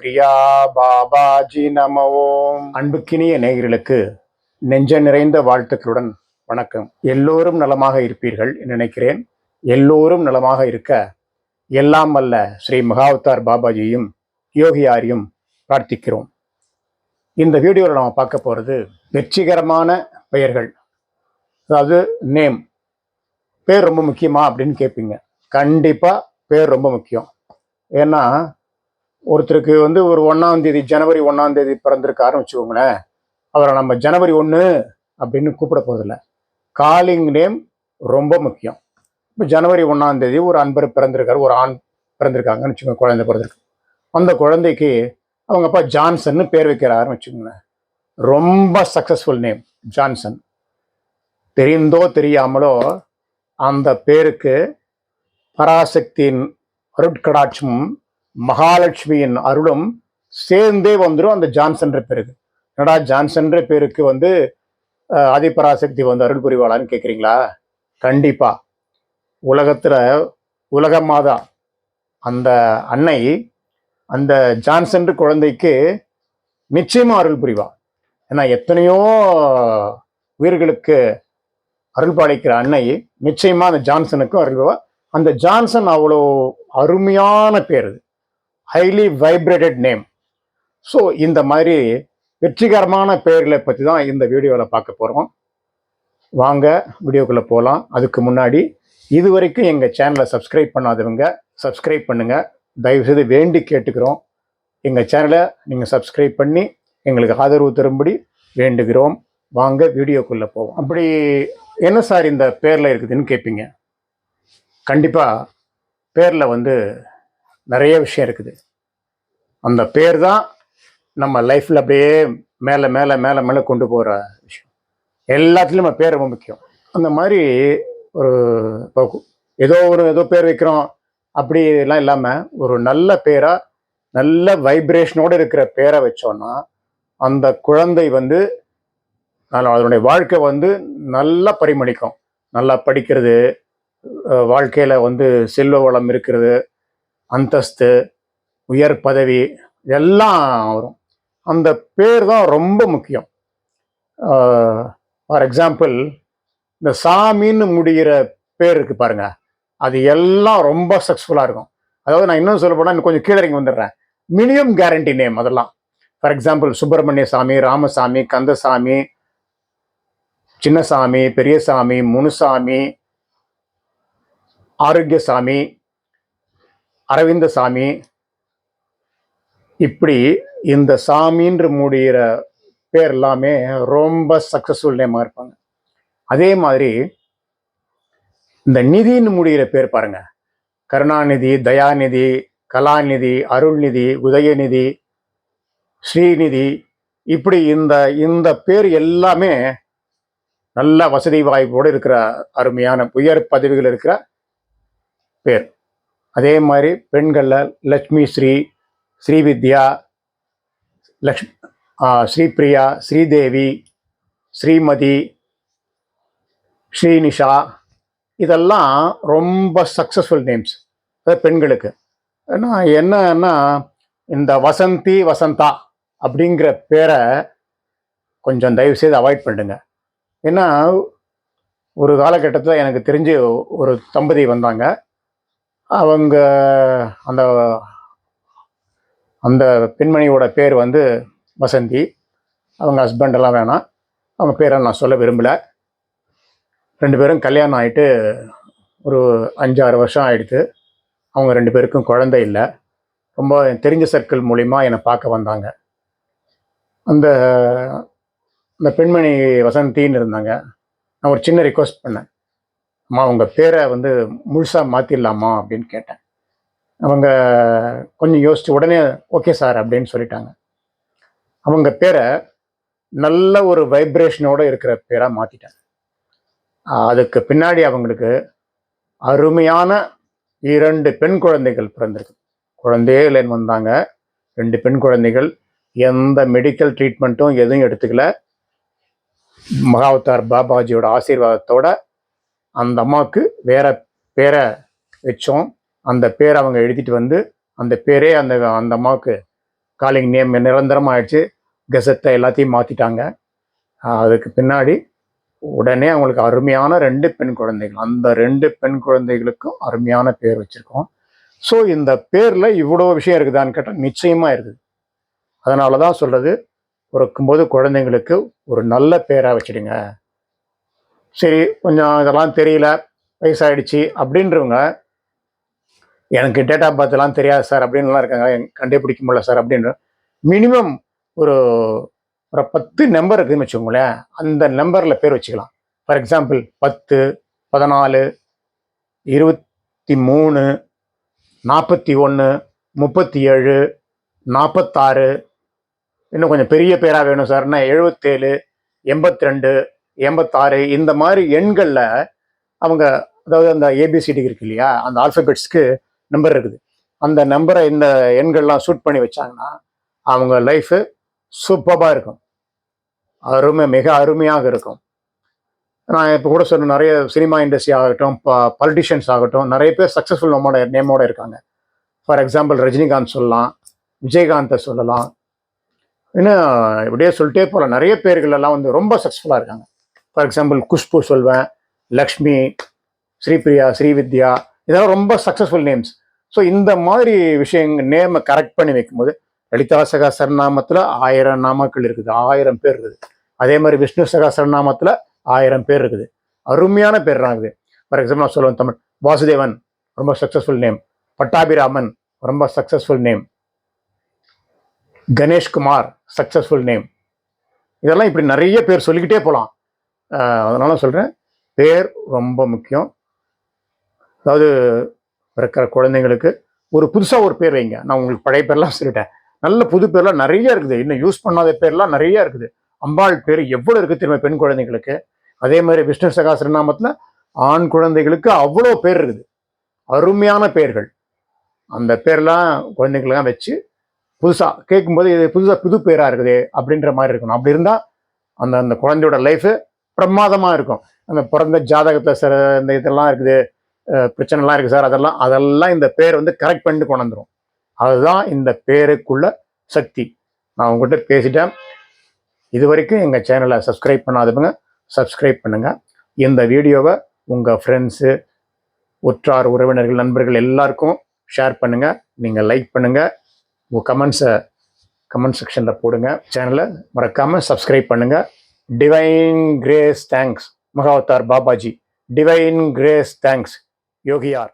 பிரியா பாபாஜி நம ஓம். அன்புக்கினிய நேயர்களுக்கு நெஞ்ச நிறைந்த வாழ்த்துக்களுடன் வணக்கம். எல்லோரும் நலமாக இருப்பீர்கள் நினைக்கிறேன். எல்லோரும் நலமாக இருக்க எல்லாம் வல்ல ஸ்ரீ மகாவதார் பாபாஜியும் யோகியாரையும் பிரார்த்திக்கிறோம். இந்த வீடியோவில் நம்ம பார்க்க போகிறது வெற்றிகரமான பெயர்கள், அதாவது நேம். பேர் ரொம்ப முக்கியமா அப்படின்னு கேட்பீங்க. கண்டிப்பாக பேர் ரொம்ப முக்கியம். ஏன்னா ஒருத்தருக்கு ஒரு 1ஆம் தேதி, ஜனவரி 1ஆம் தேதி பிறந்திருக்காருன்னு வச்சுக்கோங்களேன், அவரை நம்ம ஜனவரி 1 அப்படின்னு கூப்பிட போகிறதில்ல. காலிங் நேம் ரொம்ப முக்கியம். இப்போ ஜனவரி 1ஆம் தேதி ஒரு அன்பர் பிறந்திருக்காரு, ஒரு ஆண் பிறந்திருக்காங்கன்னு வச்சுக்கோங்க, குழந்தை பிறந்திருக்கு. அந்த குழந்தைக்கு அவங்க அப்பா ஜான்சன்னு பேர் வைக்கிறாருன்னு வச்சுக்கோங்களேன். ரொம்ப சக்ஸஸ்ஃபுல் நேம் ஜான்சன். தெரிந்தோ தெரியாமலோ அந்த பேருக்கு பராசக்தியின் அருட்கடாட்சமும் மகாலட்சுமியின் அருளும் சேர்ந்தே வந்துடும் அந்த ஜான்சன்ற பேருக்கு. என்னடா ஜான்சன்ற பேருக்கு ஆதிபராசக்தி அருள் புரிவாளான்னு கேட்குறீங்களா? கண்டிப்பா. உலகத்துல உலக மாதா அந்த அன்னை அந்த ஜான்சன் குழந்தைக்கு நிச்சயமா அருள் புரிவா. ஏன்னா எத்தனையோ உயிர்களுக்கு அருள் பாலிக்கிற அன்னை நிச்சயமா அந்த ஜான்சனுக்கும் அருள் புரிவா. அந்த ஜான்சன் அவ்வளோ அருமையான பேர், ஹைலி வைப்ரேட்டட் நேம். ஸோ இந்த மாதிரி வெற்றிகரமான பெயர்களை பற்றி தான் இந்த வீடியோவில் பார்க்க போகிறோம். வாங்க வீடியோக்குள்ளே போகலாம். அதுக்கு முன்னாடி இதுவரைக்கும் எங்கள் சேனலை சப்ஸ்கிரைப் பண்ணாதவங்க சப்ஸ்கிரைப் பண்ணுங்கள். தயவுசெய்து வேண்டி கேட்டுக்கிறோம். எங்கள் சேனலை நீங்கள் சப்ஸ்கிரைப் பண்ணி எங்களுக்கு ஆதரவு தரும்படி வேண்டுகிறோம். வாங்க வீடியோக்குள்ளே போவோம். அப்படி என்ன சார் இந்த பேரில் இருக்குதுன்னு கேட்பீங்க. கண்டிப்பாக பேரில் நிறைய விஷயம் இருக்குது. அந்த பேர் தான் நம்ம லைஃப்பில் அப்படியே மேலே மேலே மேலே மேலே கொண்டு போகிற விஷயம். எல்லாத்துலேயும் நம்ம பேர் ரொம்ப முக்கியம். அந்த மாதிரி ஒரு ஏதோ பேர் வைக்கிறோம் அப்படிலாம் இல்லாமல் ஒரு நல்ல பேராக, நல்ல வைப்ரேஷனோடு இருக்கிற பேரை வச்சோன்னா அந்த குழந்தை அதனுடைய வாழ்க்கை நல்லா பரிமளிக்கும். நல்லா படிக்கிறது, வாழ்க்கையில் செல்வ வளம் இருக்கிறது, அந்தஸ்து, உயர் பதவி எல்லாம் வரும். அந்த பேர் தான் ரொம்ப முக்கியம். ஃபார் எக்ஸாம்பிள், இந்த சாமின்னு முடிகிற பேர் இருக்கு பாருங்க, அது எல்லாம் ரொம்ப சக்ஸஸ்ஃபுல்லாக இருக்கும். அதாவது நான் இன்னும் சொல்ல போனால் கொஞ்சம் கீழே இறங்கி வந்துடுறேன். மினிமம் கேரண்டி நேம் அதெல்லாம். ஃபார் எக்ஸாம்பிள் சுப்பிரமணிய சாமி, ராமசாமி, கந்தசாமி, சின்னசாமி, பெரியசாமி, முனுசாமி, ஆரோக்கியசாமி, அரவிந்தசாமி, இப்படி இந்த சாமின்ற முடிகிற பேர் எல்லாமே ரொம்ப சக்ஸஸ்ஃபுல் நேமாக இருப்பாங்க. அதே மாதிரி இந்த நிதின்னு முடிகிற பேர் பாருங்க, கருணாநிதி, தயாநிதி, கலாநிதி, அருள்நிதி, உதயநிதி, ஸ்ரீநிதி, இப்படி இந்த பேர் எல்லாமே நல்ல வசதி வாய்ப்போடு இருக்கிற அருமையான உயர் பதவிகள் இருக்கிற பேர். அதே மாதிரி பெண்களில் லக்ஷ்மி ஸ்ரீ, ஸ்ரீவித்யா, ஸ்ரீபிரியா, ஸ்ரீதேவி, ஸ்ரீமதி, ஸ்ரீனிஷா, இதெல்லாம் ரொம்ப சக்ஸஸ்ஃபுல் நேம்ஸ். அதாவது பெண்களுக்கு. ஏன்னா என்னன்னா இந்த வசந்தி, வசந்தா அப்படிங்கிற பேரை கொஞ்சம் தயவு செய்து அவாய்ட் பண்ணுங்க. ஏன்னா ஒரு காலகட்டத்தில் எனக்கு தெரிஞ்சு ஒரு தம்பதி வந்தாங்க. அவங்க அந்த அந்த பெண்மணியோட பேர் வசந்தி. அவங்க ஹஸ்பண்டெல்லாம் வேணாம், அவங்க பேரை நான் சொல்ல விரும்பலை. 2 பேரும் கல்யாணம் ஆகிட்டு ஒரு 5-6 வருஷம் ஆகிடுது. அவங்க 2 பேருக்கும் குழந்தை இல்லை. ரொம்ப தெரிஞ்ச சர்க்கிள் மூலிமா என்னை பார்க்க வந்தாங்க. அந்த அந்த பெண்மணி வசந்தின்னு இருந்தாங்க. நான் ஒரு சின்ன ரிக்வஸ்ட் பண்ணேன், அம்மா உங்கள் பேரை முழுசாக மாற்றிடலாமா அப்படின்னு கேட்டேன். அவங்க கொஞ்சம் யோசிச்சு உடனே ஓகே சார் அப்படின்னு சொல்லிட்டாங்க. அவங்க பேரை நல்ல ஒரு வைப்ரேஷனோடு இருக்கிற பேராக மாற்றிட்டேன். அதுக்கு பின்னாடி அவங்களுக்கு அருமையான 2 பெண் குழந்தைகள் பிறந்திருக்கு. குழந்தையே இல்லைன்னு வந்தாங்க. 2 பெண் குழந்தைகள். எந்த மெடிக்கல் ட்ரீட்மெண்ட்டும் எதுவும் எடுத்துக்கல. மகாவதார் பாபாஜியோட ஆசீர்வாதத்தோட அந்த அம்மாவுக்கு வேற பேரை வச்சோம். அந்த பேரை அவங்க எழுதிட்டு அந்த பேரே அந்த அம்மாவுக்கு காலிங் நேம் நிரந்தரமாக ஆயிடுச்சு. கெசத்தை எல்லாத்தையும் மாற்றிட்டாங்க. அதுக்கு பின்னாடி உடனே அவங்களுக்கு அருமையான 2 பெண் குழந்தைகள். அந்த 2 பெண் குழந்தைகளுக்கும் அருமையான பேர் வச்சுருக்கோம். ஸோ இந்த பேரில் இவ்வளோ விஷயம் இருக்குதான்னு கேட்டால் நிச்சயமாக இருக்குது. அதனால தான் சொல்கிறது, பிறக்கும்போது குழந்தைங்களுக்கு ஒரு நல்ல பேராக வச்சுடுங்க. சரி, கொஞ்சம் இதெல்லாம் தெரியல, வயசாகிடுச்சு அப்படின்றவங்க, எனக்கு டேட் ஆஃப் பர்த்லாம் தெரியாது சார் அப்படின்லாம் இருக்காங்க, கண்டுபிடிக்க முடியல சார் அப்படின்ற, மினிமம் ஒரு ஒரு 10 நம்பர் இருக்குதுன்னு வச்சுக்கோங்களேன். அந்த நம்பரில் பேர் வச்சுக்கலாம். ஃபார் எக்ஸாம்பிள் 10, 14, 23, 41, 37, 46, இன்னும் கொஞ்சம் பெரிய பேராக வேணும் சார்னா 77, 82, 86, இந்த மாதிரி எண்களில் அவங்க, அதாவது அந்த ஏபிசிடி இருக்கு இல்லையா, அந்த ஆல்ஃபபெட்ஸ்க்கு நம்பர் இருக்குது. அந்த நம்பரை இந்த எண்கள்லாம் சூட் பண்ணி வச்சாங்கன்னா அவங்க லைஃபு சூப்பராக இருக்கும், மிக அருமையாக இருக்கும். நான் இப்போ கூட சொன்ன நிறைய சினிமா இண்டஸ்ட்ரி ஆகட்டும், பாலிட்டிஷியன்ஸ் ஆகட்டும், நிறைய பேர் சக்ஸஸ்ஃபுல் நேமோட இருக்காங்க. ஃபார் எக்ஸாம்பிள் ரஜினிகாந்த் சொல்லலாம், விஜயகாந்தை சொல்லலாம், இன்னும் இப்படியே சொல்லிட்டே போகலாம். நிறைய பேர்கள் எல்லாம் வந்து ரொம்ப சக்ஸஸ்ஃபுல்லாக இருக்காங்க. ஃபார் எக்ஸாம்பிள் குஷ்பு சொல்வேன், லக்ஷ்மி, ஸ்ரீபிரியா, ஸ்ரீவித்யா, இதெல்லாம் ரொம்ப சக்ஸஸ்ஃபுல் நேம்ஸ். ஸோ இந்த மாதிரி விஷயங்கள் நேமை கரெக்ட் பண்ணி வைக்கும்போது, லலிதா சகஸ்ரநாமத்தில் 1000 நாமக்கள் இருக்குது, 1000 பேர் இருக்குது. அதே மாதிரி விஷ்ணு சகஸ்ரநாமத்தில் 1000 பேர் இருக்குது, அருமையான பேர் இருக்குது. ஃபார் எக்ஸாம்பிள் நான் சொல்லுவேன், தமிழ் வாசுதேவன் ரொம்ப சக்ஸஸ்ஃபுல் நேம், பட்டாபிராமன் ரொம்ப successful name, Ganeshkumar successful name. இதெல்லாம் இப்படி நிறைய பேர் சொல்லிக்கிட்டே போகலாம். அதனால சொல்கிறேன், பேர் ரொம்ப முக்கியம். அதாவது பிறக்கிற குழந்தைங்களுக்கு ஒரு புதுசாக ஒரு பேர் வைங்க. நான் உங்களுக்கு பழைய பேர்லாம் சொல்லிட்டேன், நல்ல புது பேர்லாம் நிறைய இருக்குது, இன்னும் யூஸ் பண்ணாத பேர்லாம் நிறைய இருக்குது. அம்பாள் பேர் எவ்வளோ இருக்குது தெரியுமா பெண் குழந்தைங்களுக்கு. அதே மாதிரி விஷ்ணு சகஸ்ரநாமத்தில் ஆண் குழந்தைகளுக்கு அவ்வளோ பேர் இருக்குது, அருமையான பேர்கள். அந்த பேர்லாம் குழந்தைங்களுக்கெல்லாம் வச்சு புதுசாக கேட்கும்போது இது புது பேராக இருக்குது அப்படின்ற மாதிரி இருக்கணும். அப்படி இருந்தால் அந்த அந்த குழந்தையோட லைஃபு பிரமாதமாக இருக்கும். அந்த பிறந்த ஜாதகத்தில் சில இந்த இதெல்லாம் இருக்குது, பிரச்சனைலாம் இருக்குது சார், அதெல்லாம் இந்த பேர் வந்து கரெக்ட் பண்ணிட்டு கொண்டு வந்துடும். அதுதான் இந்த பேருக்குள்ள சக்தி. நான் உங்கள்கிட்ட பேசிட்டேன். இது வரைக்கும் எங்கள் சேனலை சப்ஸ்கிரைப் பண்ணாதவங்க சப்ஸ்கிரைப் பண்ணுங்கள். இந்த வீடியோவை உங்கள் ஃப்ரெண்ட்ஸு, உற்றார் உறவினர்கள், நண்பர்கள் எல்லாருக்கும் ஷேர் பண்ணுங்கள். நீங்கள் லைக் பண்ணுங்கள், உங்கள் கமெண்ட்ஸை கமெண்ட் செக்ஷனில் போடுங்க. சேனலை மறக்காமல் சப்ஸ்கிரைப் பண்ணுங்கள். Divine grace thanks Mahavatar Babaji. Divine grace thanks யோகியார்.